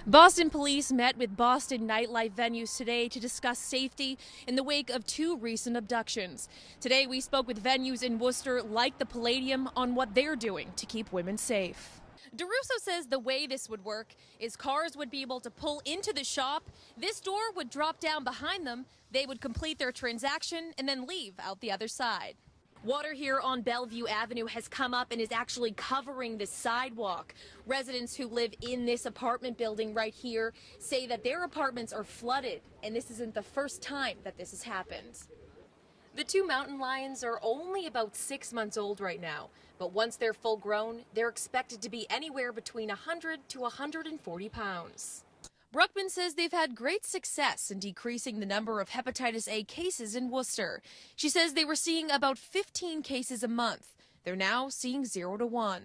Boston police met with Boston nightlife venues today to discuss safety in the wake of two recent abductions. Today we spoke with venues in Worcester like the Palladium on what they're doing to keep women safe. DeRusso says the way this would work is cars would be able to pull into the shop, this door would drop down behind them, they would complete their transaction and then leave out the other side. Water here on Bellevue Avenue has come up and is actually covering the sidewalk. Residents who live in this apartment building right here say that their apartments are flooded, and this isn't the first time that this has happened. The two mountain lions are only about 6 months old right now, but once they're full grown, they're expected to be anywhere between 100 to 140 pounds. Bruckman says they've had great success in decreasing the number of hepatitis A cases in Worcester. She says they were seeing about 15 cases a month. They're now seeing 0 to 1.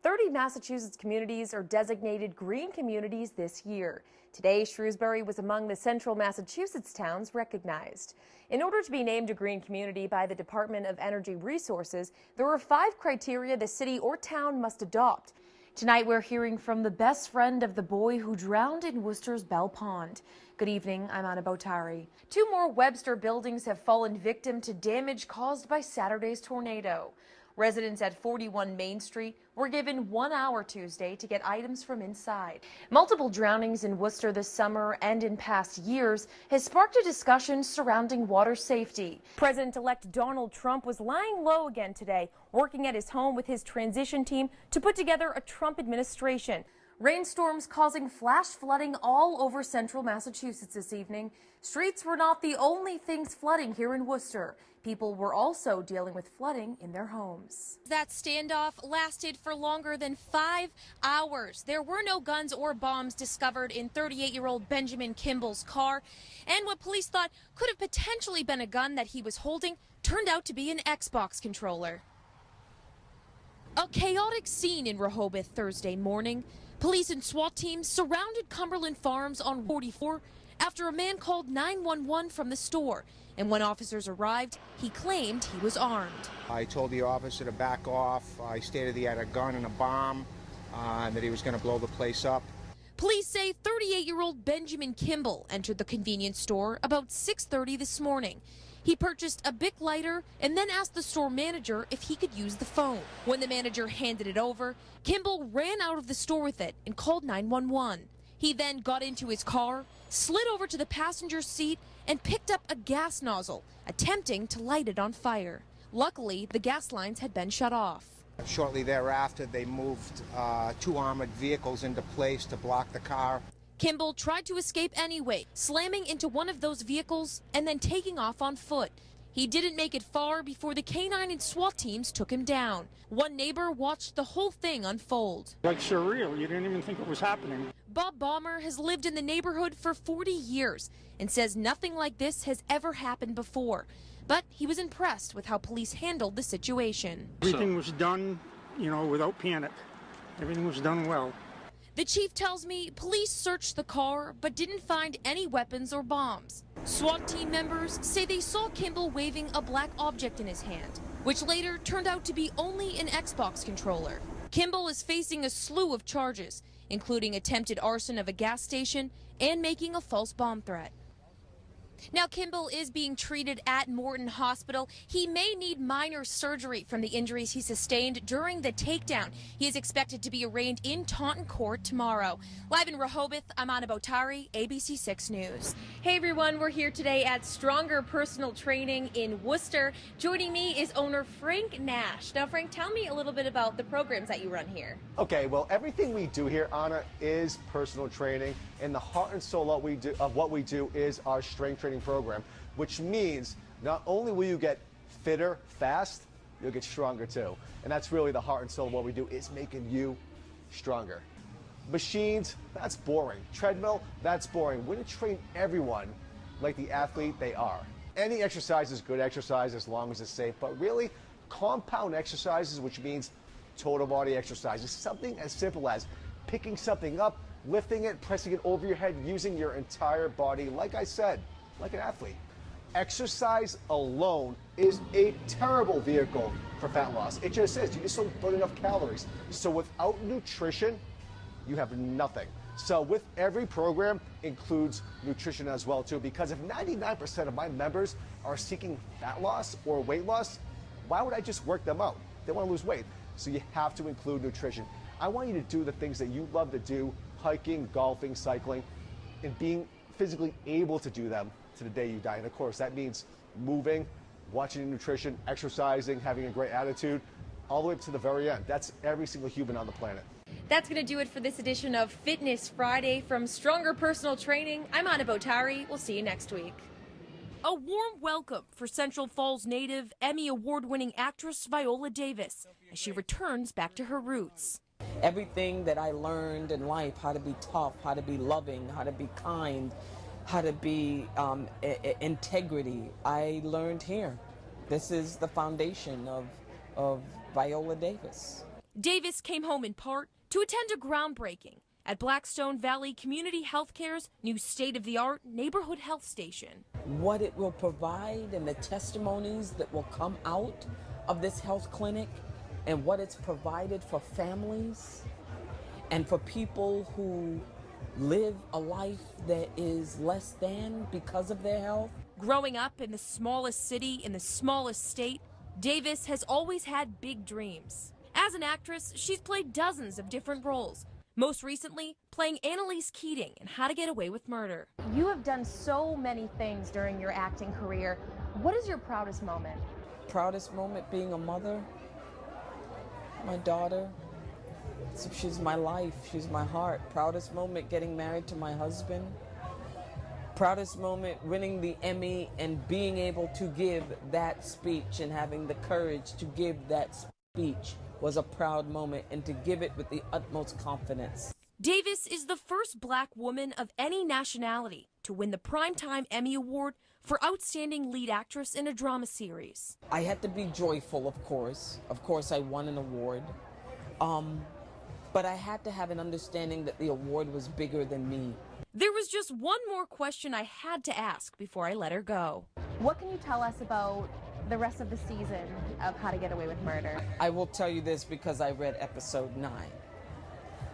30 Massachusetts communities are designated green communities this year. Today, Shrewsbury was among the central Massachusetts towns recognized. In order to be named a green community by the Department of Energy Resources, there are 5 criteria the city or town must adopt. Tonight, we're hearing from the best friend of the boy who drowned in Worcester's Bell Pond. Good evening, I'm Bottary. 2 more Webster buildings have fallen victim to damage caused by Saturday's tornado. Residents at 41 Main Street were given 1 hour Tuesday to get items from inside. Multiple drownings in Worcester this summer and in past years has sparked a discussion surrounding water safety. President-elect Donald Trump was lying low again today, working at his home with his transition team to put together a Trump administration. Rainstorms causing flash flooding all over central Massachusetts this evening. Streets were not the only things flooding here in Worcester. People were also dealing with flooding in their homes. That standoff lasted for longer than 5 hours. There were no guns or bombs discovered in 38-year-old Benjamin Kimball's car. And what police thought could have potentially been a gun that he was holding turned out to be an Xbox controller. A chaotic scene in Rehoboth Thursday morning. Police and SWAT teams surrounded Cumberland Farms on 44 after a man called 911 from the store. And when officers arrived, he claimed he was armed. I told the officer to back off. I stated he had a gun and a bomb, and that he was going to blow the place up. Police say 38-year-old Benjamin Kimball entered the convenience store about 6:30 this morning. He purchased a Bic lighter and then asked the store manager if he could use the phone. When the manager handed it over, Kimball ran out of the store with it and called 911. He then got into his car, slid over to the passenger seat, and picked up a gas nozzle, attempting to light it on fire. Luckily, the gas lines had been shut off. Shortly thereafter, they moved 2 armored vehicles into place to block the car. Kimball tried to escape anyway, slamming into one of those vehicles and then taking off on foot. He didn't make it far before the K9 and SWAT teams took him down. One neighbor watched the whole thing unfold. Like surreal, you didn't even think it was happening. Bob Baumer has lived in the neighborhood for 40 years and says nothing like this has ever happened before. But he was impressed with how police handled the situation. Everything was done, without panic. Everything was done well. The chief tells me police searched the car but didn't find any weapons or bombs. SWAT team members say they saw Kimball waving a black object in his hand, which later turned out to be only an Xbox controller. Kimball is facing a slew of charges, including attempted arson of a gas station and making a false bomb threat. Now, Kimball is being treated at Morton Hospital. He may need minor surgery from the injuries he sustained during the takedown. He is expected to be arraigned in Taunton Court tomorrow. Live in Rehoboth, I'm Bottary, ABC 6 News. Hey everyone, we're here today at Stronger Personal Training in Worcester. Joining me is owner Frank Nash. Now, Frank, tell me a little bit about the programs that you run here. Okay, well, everything we do here, Anna, is personal training, and the heart and soul of what we do is our strength training program, which means not only will you get fitter fast, you'll get stronger too. And that's really the heart and soul of what we do, is making you stronger. Machines, that's boring. Treadmill, that's boring. We don't train everyone like the athlete they are. Any exercise is good exercise as long as it's safe, but really compound exercises, which means total body exercises, something as simple as picking something up, lifting it, pressing it over your head, using your entire body, like I said, like an athlete. Exercise alone is a terrible vehicle for fat loss. It just is. You just don't burn enough calories. So without nutrition, you have nothing. So with every program includes nutrition as well too, because if 99% of my members are seeking fat loss or weight loss, why would I just work them out? They want to lose weight. So you have to include nutrition. I want you to do the things that you love to do, hiking, golfing, cycling, and being physically able to do them to the day you die. And of course, that means moving, watching your nutrition, exercising, having a great attitude, all the way up to the very end. That's every single human on the planet. That's going to do it for this edition of Fitness Friday. From Stronger Personal Training, I'm Anna Bottary. We'll see you next week. A warm welcome for Central Falls native Emmy Award-winning actress Viola Davis as she returns back to her roots. Everything that I learned in life, how to be tough, how to be loving, how to be kind, how to be integrity, I learned here. This is the foundation of Viola Davis. Davis came home in part to attend a groundbreaking at Blackstone Valley Community Healthcare's new state-of-the-art neighborhood health station. What it will provide and the testimonies that will come out of this health clinic and what it's provided for families and for people who live a life that is less than because of their health. Growing up in the smallest city in the smallest state, Davis has always had big dreams. As an actress, she's played dozens of different roles, most recently playing Annalise Keating in How to Get Away with Murder. You have done so many things during your acting career. What is your proudest moment? Proudest moment being a mother, my daughter. She's my life, she's my heart. Proudest moment getting married to my husband. Proudest moment winning the Emmy and being able to give that speech and having the courage to give that speech was a proud moment, and to give it with the utmost confidence. Davis is the first black woman of any nationality to win the Primetime Emmy Award for Outstanding Lead Actress in a Drama Series. I had to be joyful, of course. Of course, I won an award. But I had to have an understanding that the award was bigger than me. There was just one more question I had to ask before I let her go. What can you tell us about the rest of the season of How to Get Away with Murder? I will tell you this because I read episode 9.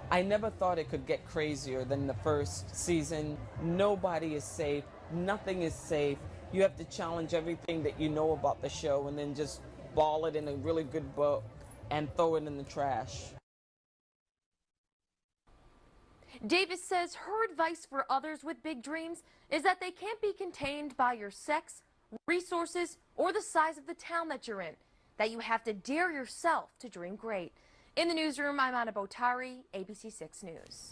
I never thought it could get crazier than the first season. Nobody is safe. Nothing is safe. You have to challenge everything that you know about the show and then just ball it in a really good book and throw it in the trash. Davis says her advice for others with big dreams is that they can't be contained by your sex, resources, or the size of the town that you're in, that you have to dare yourself to dream great. In the newsroom, I'm Anna Bottary, ABC 6 News.